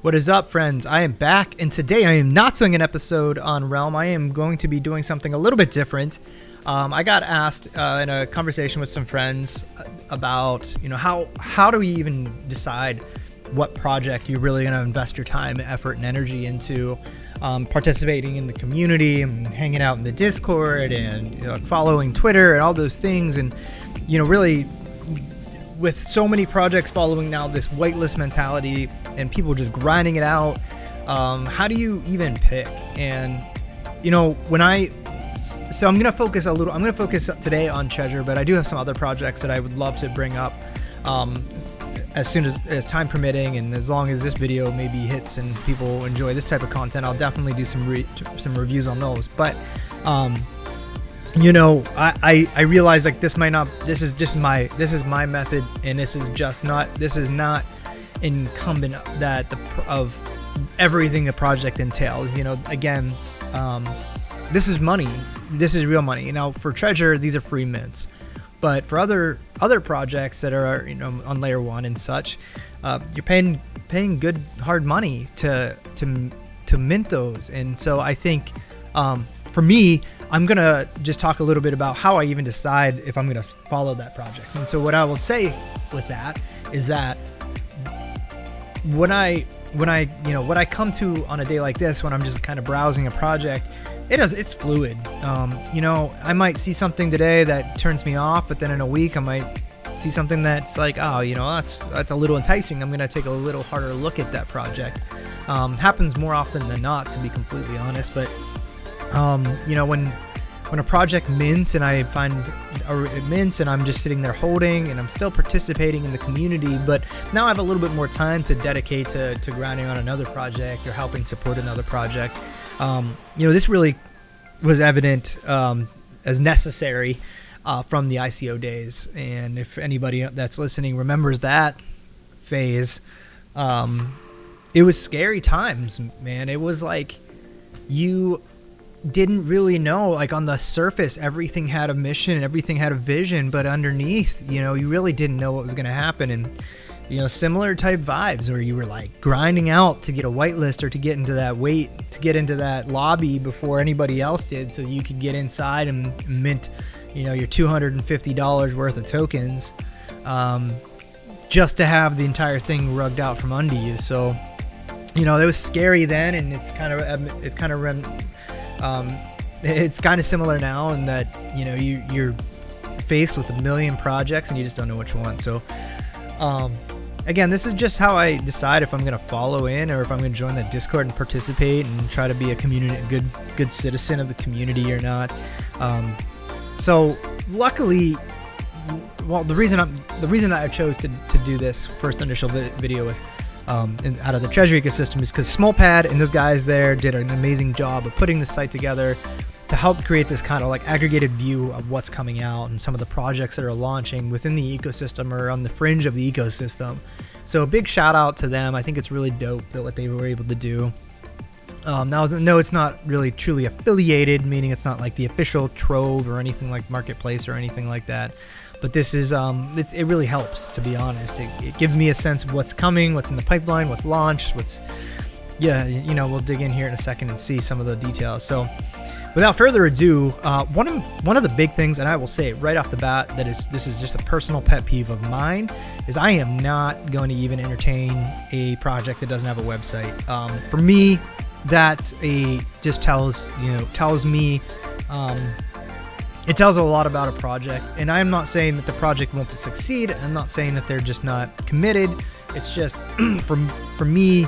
What is up, friends? I am back, and today I am not doing an episode on Realm. I am going to be doing something a little bit different. I got asked in a conversation with some friends about, how do we even decide what project you're really going to invest your time, effort, and energy into, participating in the community and hanging out in the Discord and following Twitter and all those things, and really. With so many projects following now this whitelist mentality and people just grinding it out, how do you even pick? And I'm gonna focus today on Treasure, but I do have some other projects that I would love to bring up as soon as time permitting, and as long as this video maybe hits and people enjoy this type of content, I'll definitely do some reviews on those. But I realize like this is my method, and this is not incumbent of everything the project entails. Again, this is money. This is real money. For Treasure, these are free mints, but for other projects that are on layer 1 and such, you're paying good hard money to mint those. And so I think for me, I'm going to just talk a little bit about how I even decide if I'm going to follow that project. And so what I will say with that is that when I what I come to on a day like this, when I'm just kind of browsing a project, it's fluid. I might see something today that turns me off, but then in a week I might see something that's like, that's a little enticing. I'm going to take a little harder look at that project. Happens more often than not, to be completely honest, but when a project mints and I find it mints and I'm just sitting there holding and I'm still participating in the community, but now I have a little bit more time to dedicate to grinding on another project or helping support another project. This really was evident as necessary from the ICO days. And if anybody that's listening remembers that phase, it was scary times, man. It was like you didn't really know, like on the surface everything had a mission, everything had a vision, but underneath you really didn't know what was going to happen. And similar type vibes where you were like grinding out to get a whitelist or to get into that lobby before anybody else did, so you could get inside and mint your $250 worth of tokens, just to have the entire thing rugged out from under you. So it was scary then, and it's kind of similar now in that you're faced with a million projects and you just don't know which one. So again, this is just how I decide if I'm going to follow in or if I'm going to join the Discord and participate and try to be a good citizen of the community or not. So luckily, the reason I chose to do this first initial video with out of the Treasure ecosystem is because smolpad and those guys there did an amazing job of putting the site together to help create this kind of like aggregated view of what's coming out and some of the projects that are launching within the ecosystem or on the fringe of the ecosystem. So a big shout out to them. I think it's really dope that what they were able to do. Now, no, it's not really truly affiliated, meaning it's not like the official Trove or anything like Marketplace or anything like that. But this is, it really helps, to be honest. It gives me a sense of what's coming, what's in the pipeline, what's launched, we'll dig in here in a second and see some of the details. So without further ado, one of the big things, and I will say it right off the bat, this is just a personal pet peeve of mine, is I am not going to even entertain a project that doesn't have a website. For me, that just tells me, it tells a lot about a project. And I'm not saying that the project won't succeed. I'm not saying that they're just not committed. It's just for me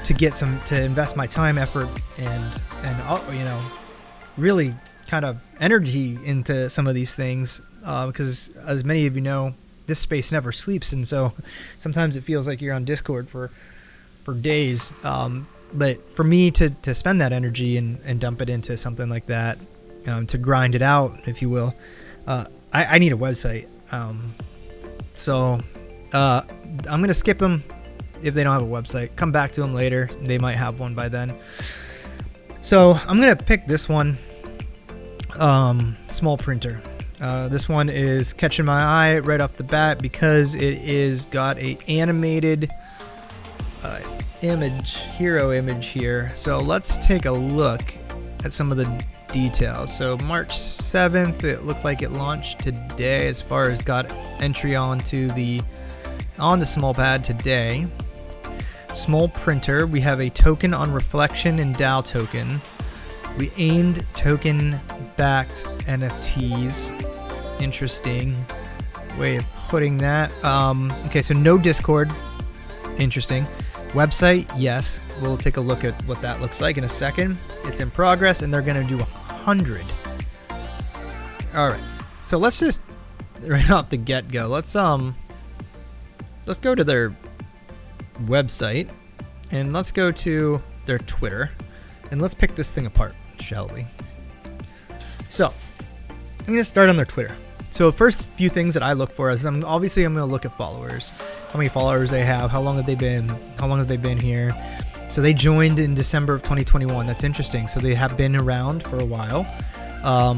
to invest my time, effort, and really kind of energy into some of these things, because as many of you know, this space never sleeps, and so sometimes it feels like you're on Discord for days. But for me to spend that energy and dump it into something like that, to grind it out, if you will, I need a website. So I'm going to skip them if they don't have a website. Come back to them later. They might have one by then. So I'm going to pick this one, Small Printer. This one is catching my eye right off the bat because it is got a animated hero image here. So let's take a look at some of the details. So March 7th, it looked like it launched today as far as got entry on the smolpad today. Small printer, we have a token on reflection and DAO token. We aimed token backed NFTs. Interesting way of putting that. Okay, so no Discord. Interesting. Website, yes. We'll take a look at what that looks like in a second. It's in progress, and they're gonna do 100. All right. So let's just right off the get-go. Let's go to their website, and let's go to their Twitter, and let's pick this thing apart, shall we? So I'm gonna start on their Twitter. So first few things that I look for is I'm gonna look at followers, how many followers they have, how long have they been here. So they joined in December of 2021. That's interesting. So they have been around for a while, a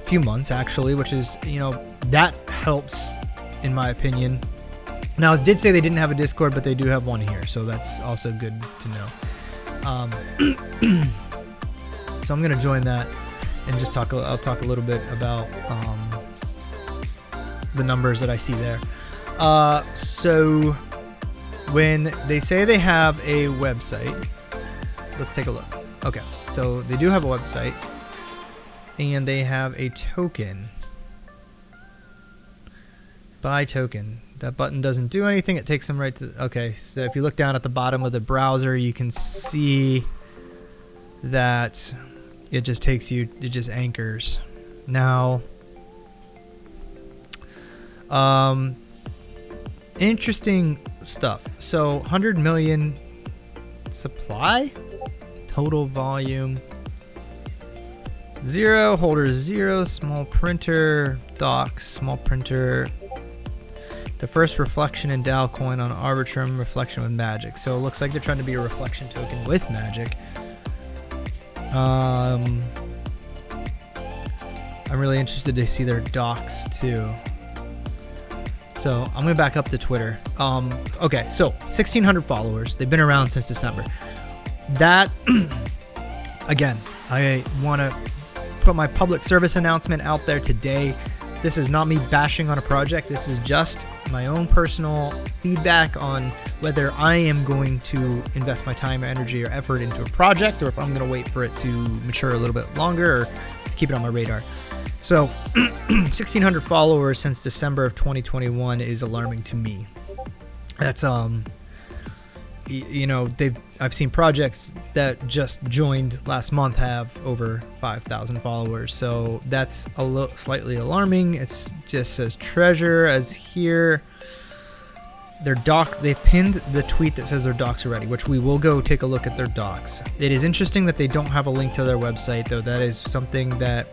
few months actually, which is, that helps in my opinion. Now, it did say they didn't have a Discord, but they do have one here, so that's also good to know. So I'm gonna join that and just I'll talk a little bit about the numbers that I see there. So when they say they have a website, let's take a look. Okay, so they do have a website, and they have a token. Buy token. That button doesn't do anything. It takes them right to... Okay, so if you look down at the bottom of the browser, you can see that it just takes you... It just anchors. Now... interesting stuff. So, 100 million supply? Total volume. 0, holders 0, small printer, docs, small printer... The first reflection in DAO coin on Arbitrum, reflection with magic. So it looks like they're trying to be a reflection token with magic. I'm really interested to see their docs too. So I'm gonna back up to Twitter. Okay, so 1,600 followers. They've been around since December. That again, I want to put my public service announcement out there today. This is not me bashing on a project. This is just my own personal feedback on whether I am going to invest my time, energy, or effort into a project, or if I'm going to wait for it to mature a little bit longer, or to keep it on my radar. So 1,600 followers since December of 2021 is alarming to me. That's I've seen projects that just joined last month have over 5,000 followers, so that's a little slightly alarming. It's just says treasure as here. Their doc, they've pinned the tweet that says their docs are ready, which we will go take a look at their docs. It is interesting that they don't have a link to their website, though. That is something that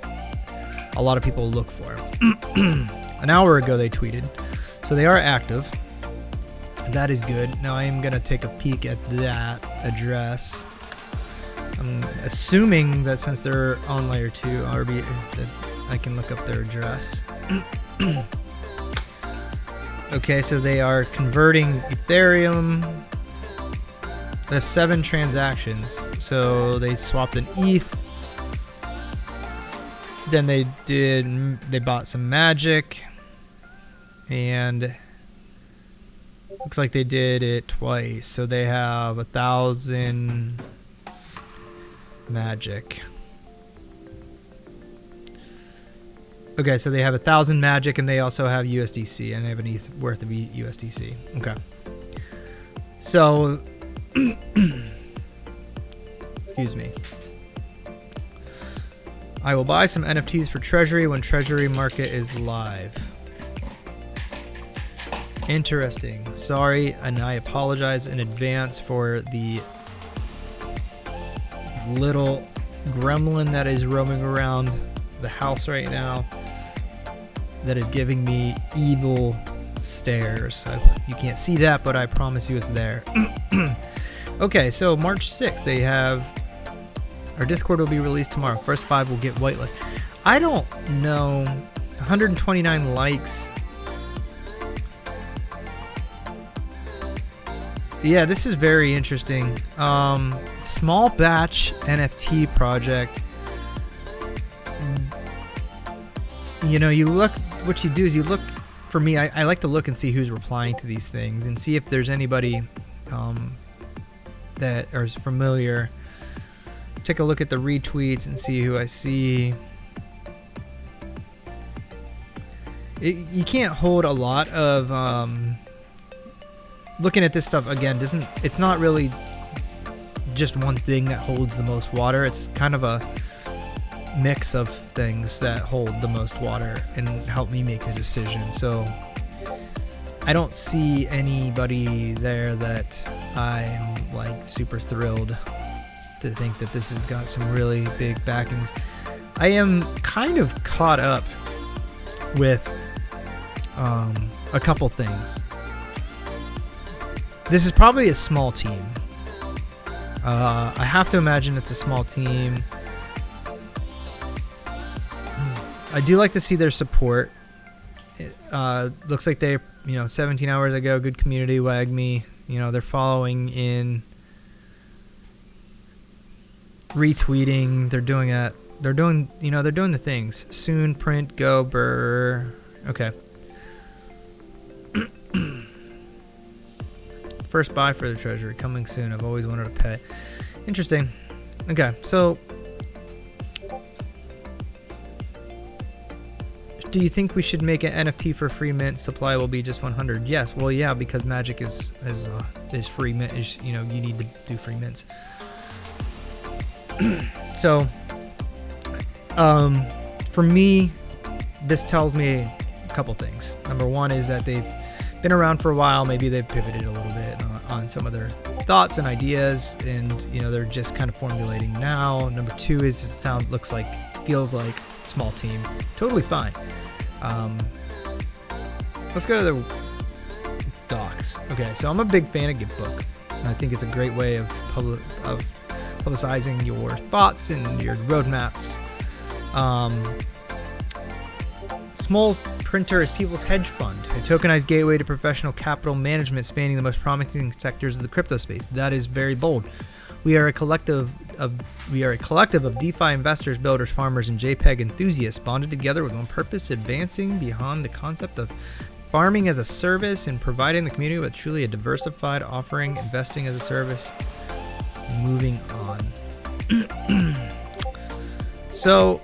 a lot of people look for. An hour ago they tweeted, so they are active. That is good. Now I am going to take a peek at that address. I'm assuming that since they're on layer 2 RB, that I can look up their address. Okay, so they are converting Ethereum. They have 7 transactions. So they swapped an ETH. Then they bought some magic. And looks like they did it twice. So they have 1,000 magic. Okay, so they have 1,000 magic, and they also have USDC, and they have an ETH worth of USDC. Okay. So, excuse me. I will buy some NFTs for Treasury when Treasury market is live. Interesting. Sorry, and I apologize in advance for the little gremlin that is roaming around the house right now that is giving me evil stares. You can't see that, but I promise you it's there. Okay, so March 6th, they have our Discord will be released tomorrow. First 5 will get whitelisted. I don't know. 129 likes. Yeah, this is very interesting. Small batch NFT project. You know, you look, what you do is you look, for me, I like to look and see who's replying to these things and see if there's anybody that is familiar. Take a look at the retweets and see who I see. You can't hold a lot of looking at this stuff again. It's not really just one thing that holds the most water. It's kind of a mix of things that hold the most water and help me make a decision. So I don't see anybody there that I'm like super thrilled to think that this has got some really big backings. I am kind of caught up with a couple things. This is probably a small team. I have to imagine it's a small team. I do like to see their support. Looks like they, 17 hours ago, good community, WAGME. They're following in, retweeting. They're doing it. They're doing the things. Soon, print, go, burr. Okay. First buy for the treasury coming soon. I've always wanted to pay. Interesting. Okay, so do you think we should make an NFT for free mint? Supply will be just 100. Yes. Well, yeah, because Magic is free mint. You need to do free mints. So, for me, this tells me a couple things. Number one is that they've been around for a while. Maybe they've pivoted a little bit on some of their thoughts and ideas, and they're just kind of formulating now. Number two is it feels like small team. Totally fine. Let's go to the docs. Okay, so I'm a big fan of Gitbook, and I think it's a great way of publicizing your thoughts and your roadmaps. Small Printer is People's Hedge Fund, a tokenized gateway to professional capital management spanning the most promising sectors of the crypto space. That is very bold. We are a collective of DeFi investors, builders, farmers, and JPEG enthusiasts bonded together with one purpose: advancing beyond the concept of farming as a service and providing the community with truly a diversified offering, investing as a service. Moving on. So,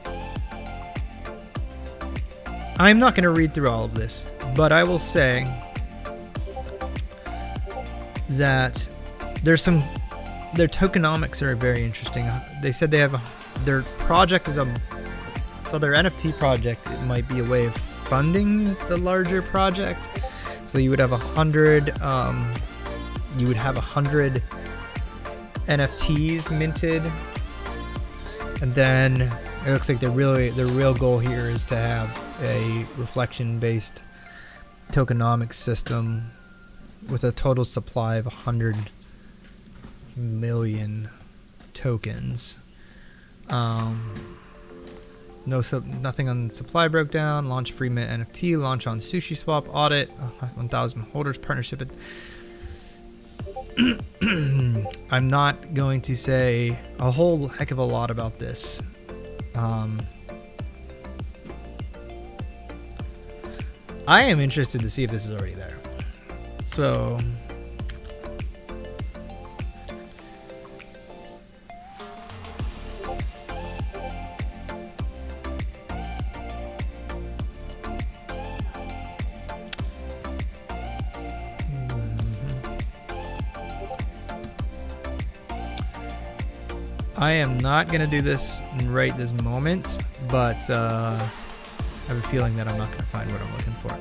I'm not going to read through all of this, but I will say that their tokenomics are very interesting. They said they have their project is so their NFT project, it might be a way of funding the larger project. So you would have 100 NFTs minted, and then it looks like the real goal here is to have a reflection-based tokenomics system with a total supply of 100 million tokens. Nothing on supply broke down. Launch free mint NFT. Launch on SushiSwap. Audit 1,000 holders. Partnership. I'm not going to say a whole heck of a lot about this. I am interested to see if this is already there. So, I am not going to do this right this moment, but I have a feeling that I'm not going to find what I'm looking for.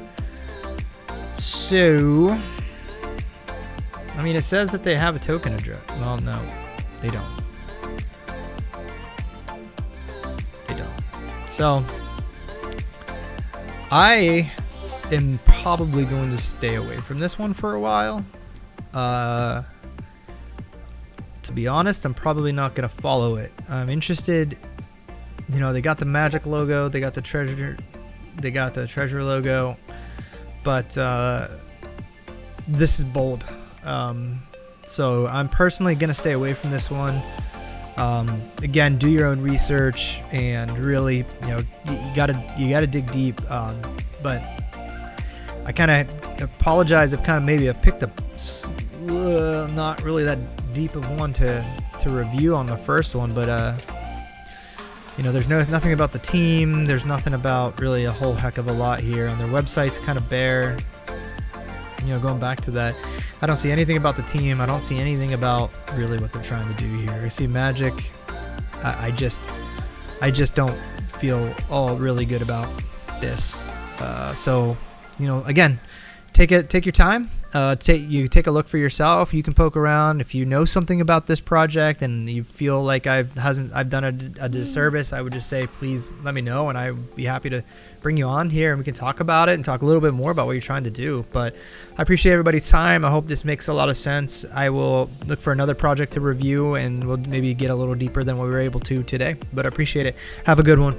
So, I mean, it says that they have a token address. Well, no, they don't. They don't. So, I am probably going to stay away from this one for a while. To be honest, I'm probably not going to follow it. I'm interested. They got the Magic logo, they got the treasure logo, but this is bold. So I'm personally going to stay away from this one. Again, do your own research and really, you gotta dig deep. But I kind of apologize if maybe I picked up not really that deep of one to review on the first one, but there's nothing about the team. There's nothing about really a whole heck of a lot here, and their website's kind of bare. Going back to that, I don't see anything about the team. I don't see anything about really what they're trying to do here. I see magic. I just don't feel all really good about this. So, again, take your time. Take a look for yourself. You can poke around. If you know something about this project and you feel like I've done a disservice, I would just say, please let me know, and I'd be happy to bring you on here and we can talk about it and talk a little bit more about what you're trying to do. But I appreciate everybody's time. I hope this makes a lot of sense. I will look for another project to review, and we'll maybe get a little deeper than what we were able to today. But I appreciate it. Have a good one.